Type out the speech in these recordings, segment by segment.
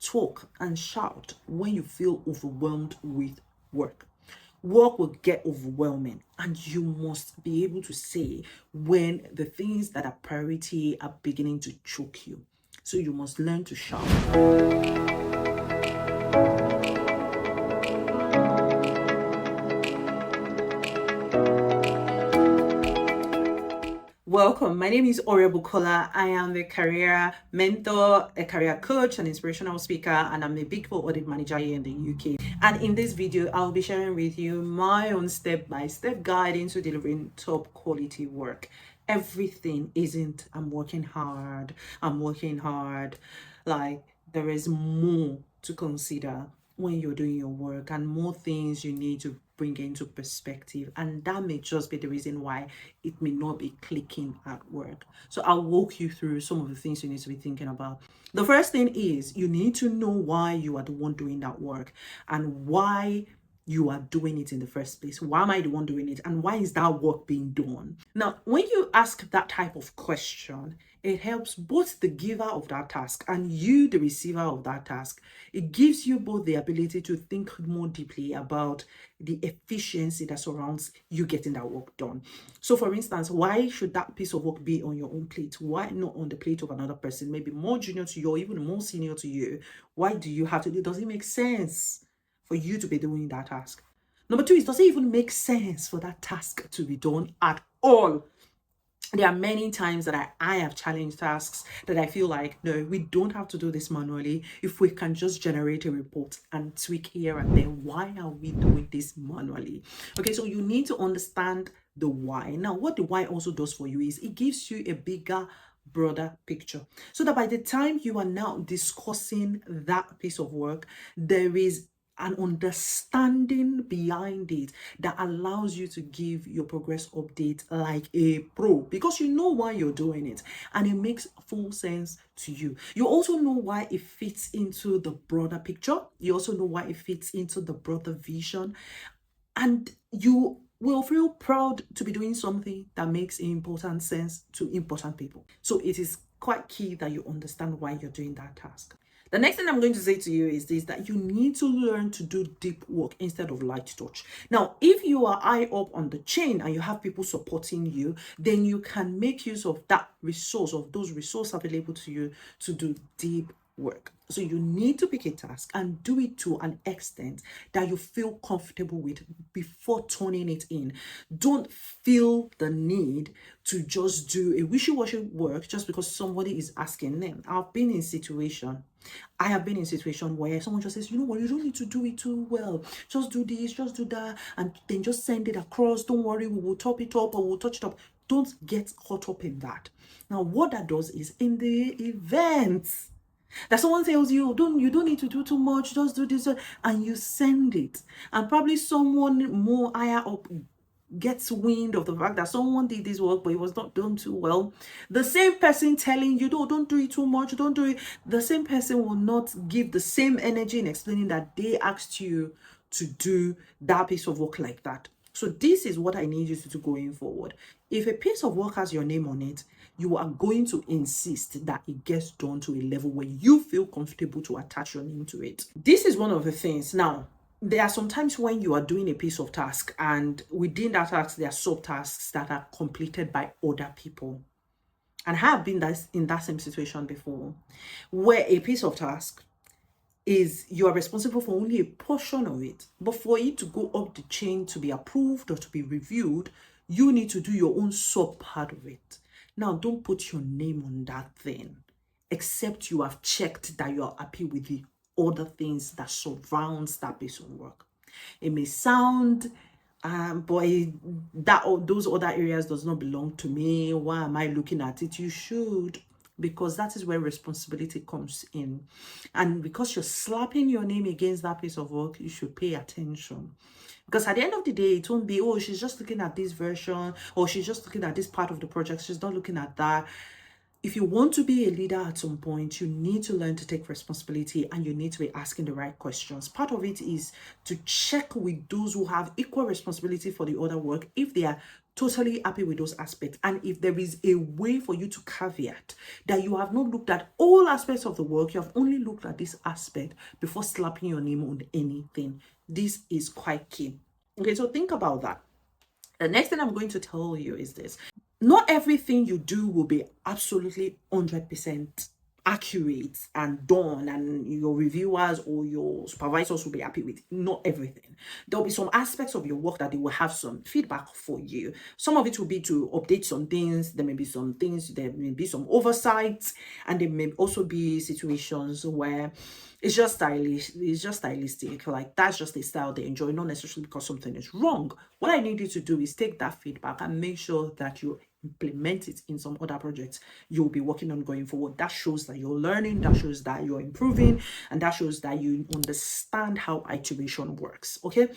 talk and shout when you feel overwhelmed with work. Work will get overwhelming, and you must be able to say when the things that are priority are beginning to choke you. So you must learn to shout. Welcome. My name is Bukola. I am a career mentor, a career coach, an inspirational speaker, and I'm a Big Four audit manager here in the UK. And in this video, I'll be sharing with you my own step-by-step guide into delivering top quality work. Everything isn't I'm working hard. Like, there is more to consider when you're doing your work, and more things you need to bring into perspective, and that may just be the reason why it may not be clicking at work. So I'll walk you through some of the things you need to be thinking about. The first thing is you need to know why you are the one doing that work and why you are doing it in the first place. Why am I the one doing it, and why is that work being done? Now, when you ask that type of question, it helps both the giver of that task and you, the receiver of that task. It gives you both the ability to think more deeply about the efficiency that surrounds you getting that work done. So for instance, why should that piece of work be on your own plate? Why not on the plate of another person, maybe more junior to you or even more senior to you? Why do you have to do it? Does it make sense for you to be doing that task? Number two is, does it even make sense for that task to be done at all? There are many times that I have challenged tasks that I feel like, no, we don't have to do this manually. If we can just generate a report and tweak here and there, why are we doing this manually? Okay, so you need to understand the why. Now, what the why also does for you is it gives you a bigger, broader picture, so that by the time you are now discussing that piece of work, there is an understanding behind it that allows you to give your progress update like a pro, because you know why you're doing it and it makes full sense to you. You also know why it fits into the broader picture. You also know why it fits into the broader vision, and you will feel proud to be doing something that makes important sense to important people. So it is quite key that you understand why you're doing that task. The next thing I'm going to say to you is this, that you need to learn to do deep work instead of light touch. Now, if you are high up on the chain and you have people supporting you, then you can make use of that resource, of those resources available to you to do deep work. So you need to pick a task and do it to an extent that you feel comfortable with before turning it in. Don't feel the need to just do a wishy-washy work just because somebody is asking them. I have been in situation where someone just says, you know what, you don't need to do it too well. Just do this, just do that, and then just send it across. Don't worry, we will top it up or we'll touch it up. Don't get caught up in that. Now, what that does is, in the event that someone tells you, you don't need to do too much, just do this, and you send it, and probably someone more higher up gets wind of the fact that someone did this work but it was not done too well, the same person telling you, no, don't do it too much, don't do it, the same person will not give the same energy in explaining that they asked you to do that piece of work like that. So this is what I need you to do going forward. If a piece of work has your name on it, you are going to insist that it gets done to a level where you feel comfortable to attach your name to it. This is one of the things. Now, there are some times when you are doing a piece of task, and within that task, there are subtasks that are completed by other people. And I have been in that same situation before, where a piece of task is, you are responsible for only a portion of it, but for it to go up the chain to be approved or to be reviewed, you need to do your own sub part of it. Now, don't put your name on that thing, except you have checked that you are happy with the other things that surrounds that piece of work. It may sound, those other areas does not belong to me. Why am I looking at it? You should, because that is where responsibility comes in. And because you're slapping your name against that piece of work, you should pay attention. Because at the end of the day, it won't be, oh, she's just looking at this version, or she's just looking at this part of the project, she's not looking at that. If you want to be a leader at some point, you need to learn to take responsibility, and you need to be asking the right questions. Part of it is to check with those who have equal responsibility for the other work if they are totally happy with those aspects. And if there is a way for you to caveat that you have not looked at all aspects of the work, you have only looked at this aspect before slapping your name on anything, this is quite key. Okay, so think about that. The next thing I'm going to tell you is this: not everything you do will be absolutely 100% accurate and done, and your reviewers or your supervisors will be happy with. Not everything. There'll be some aspects of your work that they will have some feedback for you. Some of it will be to update some things. There may be some things, there may be some oversights, and there may also be situations where it's just stylish, it's just stylistic, like that's just a style they enjoy, not necessarily because something is wrong. What I need you to do is take that feedback and make sure that you implement it in some other projects you'll be working on going forward. That shows that you're learning, that shows that you're improving, and that shows that you understand how iteration works. Okay,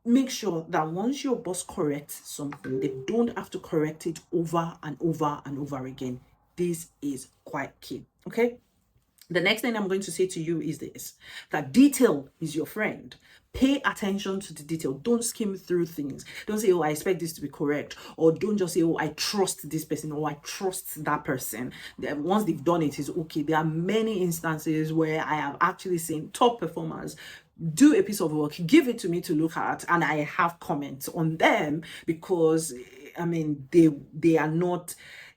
make sure that once your boss corrects something, they don't have to correct it over and over and over again. This is quite key. Okay, the next thing I'm going to say to you is this: that detail is your friend. Pay attention to the detail. Don't skim through things. Don't say, oh, I expect this to be correct. Or don't just say, oh, I trust this person, or I trust that person. Once they've done it, it's okay. There are many instances where I have actually seen top performers do a piece of work, give it to me to look at, and I have comments on them because, I mean, they are not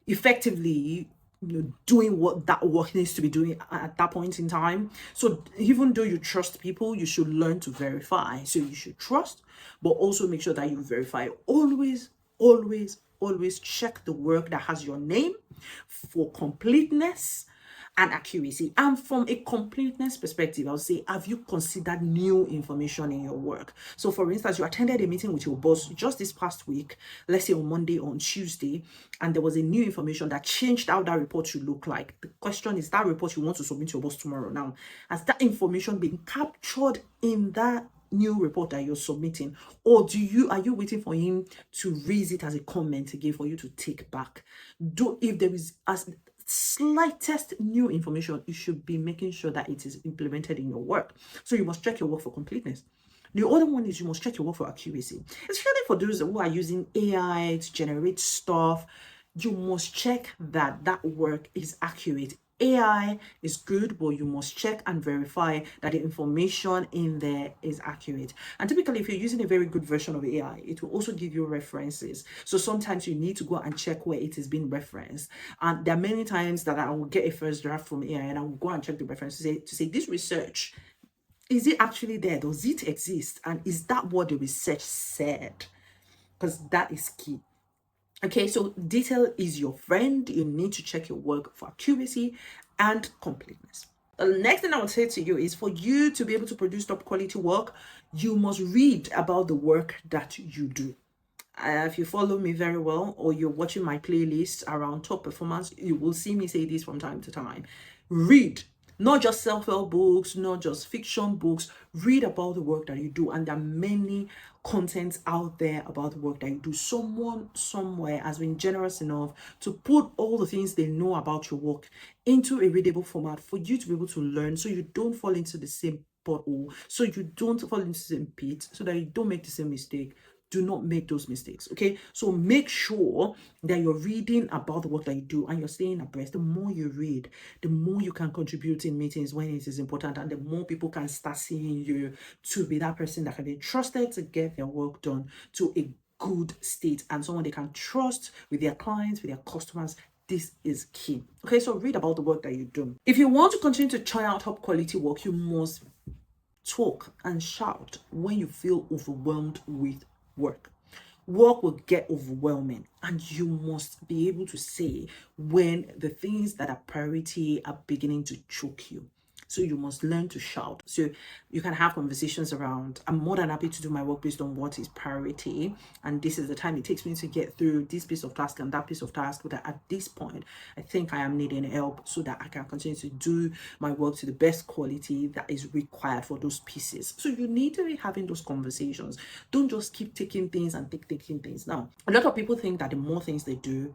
effectively doing what that work needs to be doing at that point in time. So even though you trust people, you should learn to verify. So you should trust, but also make sure that you verify. Always, always, always check the work that has your name for completeness and accuracy. And from a completeness perspective, I'll say, have you considered new information in your work? So for instance, you attended a meeting with your boss just this past week, let's say on Monday or on Tuesday, and there was a new information that changed how that report should look like. The question is, that report you want to submit to your boss tomorrow, now, has that information been captured in that new report that you're submitting, or are you waiting for him to raise it as a comment again for you to take back? If there is as slightest new information, you should be making sure that it is implemented in your work. So you must check your work for completeness. The other one is you must check your work for accuracy, especially for those who are using AI to generate stuff. You must check that that work is accurate. AI is good, but you must check and verify that the information in there is accurate. And typically, if you're using a very good version of AI, it will also give you references. So sometimes you need to go and check where it is being referenced. And there are many times that I will get a first draft from AI and I will go and check the reference to say this research, is it actually there? Does it exist? And is that what the research said? Because that is key. Okay, so detail is your friend. You need to check your work for accuracy and completeness. The next thing I would say to you is, for you to be able to produce top quality work, you must read about the work that you do. If you follow me very well, or you're watching my playlist around top performance, you will see me say this from time to time. Read. Not just self-help books, not just fiction books. Read about the work that you do. And there are many contents out there about the work that you do. Someone somewhere has been generous enough to put all the things they know about your work into a readable format for you to be able to learn, so you don't fall into the same pothole, so you don't fall into the same pit, so that you don't make the same mistake. Do not make those mistakes. Okay, so make sure that you're reading about the work that you do and you're staying abreast. The more you read, the more you can contribute in meetings when it is important, and the more people can start seeing you to be that person that can be trusted to get their work done to a good state, and someone they can trust with their clients, with their customers. This is key. Okay, so read about the work that you do. If you want to continue to churn out top quality work, you must talk and shout when you feel overwhelmed with work. Work will get overwhelming, and you must be able to say when the things that are priority are beginning to choke you. So you must learn to shout. So you can have conversations around, I'm more than happy to do my work based on what is priority, and this is the time it takes me to get through this piece of task and that piece of task, but at this point I think I am needing help so that I can continue to do my work to the best quality that is required for those pieces. So you need to be having those conversations. Don't just keep taking things and taking things. Now, a lot of people think that the more things they do,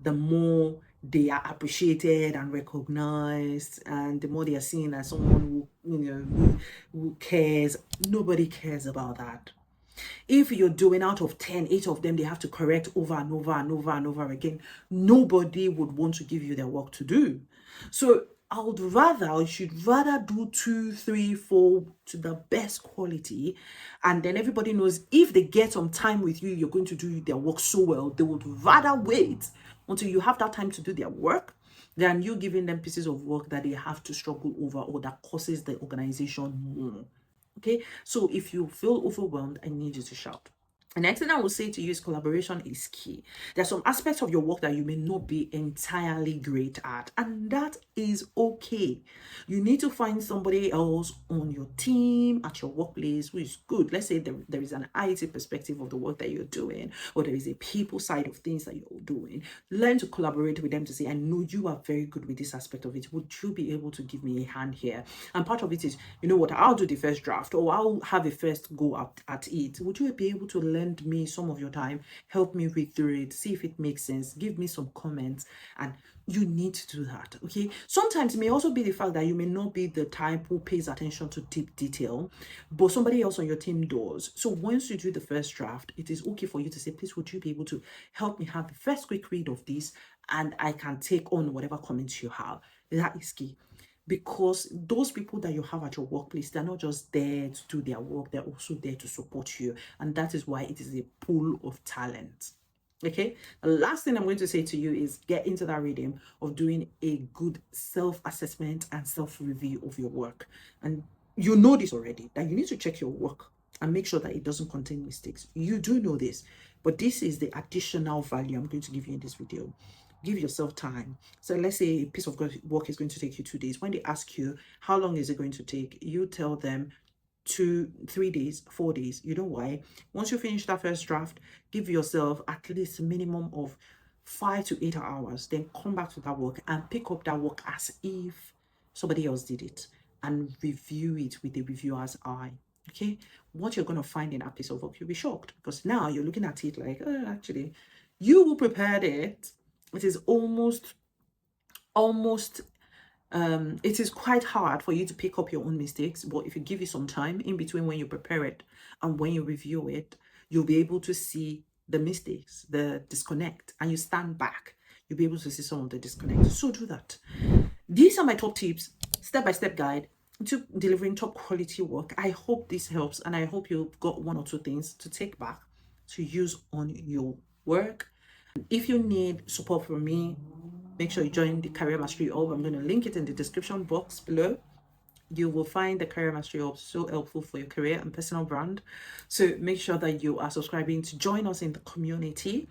the more they are appreciated and recognized, and the more they are seen as someone who cares. Nobody cares about that. If you're doing out of 10, 8 of them, they have to correct over and over and over and over again. Nobody would want to give you their work to do. So I should rather do 2, 3, 4 to the best quality. And then everybody knows if they get some time with you, you're going to do their work so well, they would rather wait until you have that time to do their work than you giving them pieces of work that they have to struggle over or that causes the organization more. Okay, so if you feel overwhelmed, I need you to shout. The next thing I will say to you is collaboration is key. There's some aspects of your work that you may not be entirely great at, and that is okay. You need to find somebody else on your team at your workplace who is good. Let's say there is an IT perspective of the work that you're doing, or there is a people side of things that you're doing. Learn to collaborate with them to say, I know you are very good with this aspect of it. Would you be able to give me a hand here? And part of it is, you know what, I'll do the first draft, or I'll have a first go at it. Would you be able to lend me some of your time, help me read through it, see if it makes sense, give me some comments? And you need to do that. Okay, sometimes it may also be the fact that you may not be the type who pays attention to deep detail, but somebody else on your team does. So once you do the first draft, it is okay for you to say, please, would you be able to help me have the first quick read of this, and I can take on whatever comments you have. That is key, because those people that you have at your workplace, they're not just there to do their work, they're also there to support you. And that is why it is a pool of talent. Okay, the last thing I'm going to say to you is get into that rhythm of doing a good self-assessment and self-review of your work. And you know this already, that you need to check your work and make sure that it doesn't contain mistakes. You do know this, but this is the additional value I'm going to give you in this video. Give yourself time. So let's say a piece of work is going to take you 2 days. When they ask you how long is it going to take, you tell them 2, 3 days, 4 days. You know why? Once you finish that first draft, give yourself at least a minimum of 5 to 8 hours. Then come back to that work and pick up that work as if somebody else did it, and review it with the reviewer's eye. Okay, what you're going to find in that piece of work, you'll be shocked, because now you're looking at it like, oh, actually, you who prepared it, it is almost it is quite hard for you to pick up your own mistakes. But if you give it some time in between when you prepare it and when you review it, you'll be able to see the mistakes, the disconnect, and you stand back, you'll be able to see some of the disconnect. So do that. These are my top tips, step-by-step guide to delivering top quality work. I hope this helps, and I hope you've got 1 or 2 things to take back to use on your work. If you need support from me, make sure you join the Career Mastery Hub. I'm going to link it in the description box below. You will find the Career Mastery Hub so helpful for your career and personal brand. So make sure that you are subscribing to join us in the community.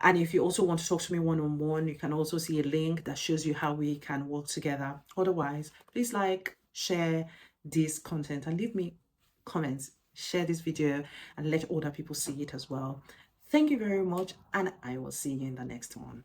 And if you also want to talk to me one-on-one, you can also see a link that shows you how we can work together. Otherwise, please like, share this content, and leave me comments. Share this video and let other people see it as well. Thank you very much, and I will see you in the next one.